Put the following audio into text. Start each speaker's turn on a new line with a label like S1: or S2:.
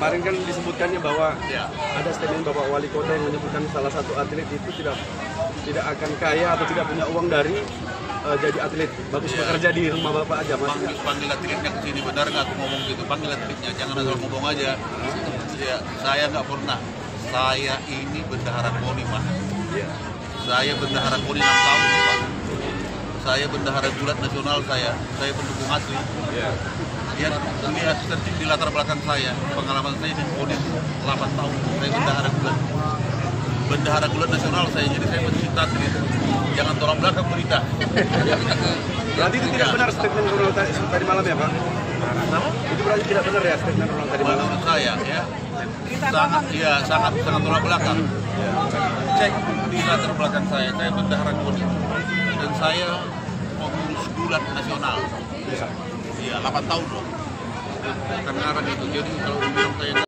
S1: kemarin kan disebutkannya bahwa ada statement Bapak Wali Kota yang menyebutkan salah satu atlet itu tidak akan kaya atau tidak punya uang dari jadi atlet. Bagus bekerja di rumah Bapak aja, Mas.
S2: Panggil atletnya ke sini, benar nggak aku ngomong gitu? Panggil atletnya, jangan asal ngomong aja. Ya, saya nggak pernah. Saya ini bendahara KONI, Pak. Saya bendahara KONI 6 tahun, Pak. Saya bendahara gulat nasional, saya pendukung asli. Ya, lihat searching di latar belakang saya, pengalaman saya di KONI 8 tahun. Saya bendahara gulat nasional saya, jadi saya pencinta atlet. Jangan tolak belakang berita.
S1: Berarti itu tidak benar statement Ronald tadi malam ya, Pak? Itu berarti tidak benar ya statement Ronald tadi malam?
S2: Menurut saya, ya, sangat tolak belakang. Cek di latar belakang saya bendahara KONI dan saya pengurus gulat nasional. Iya, 8 tahun loh. Karena itu, jadi kalau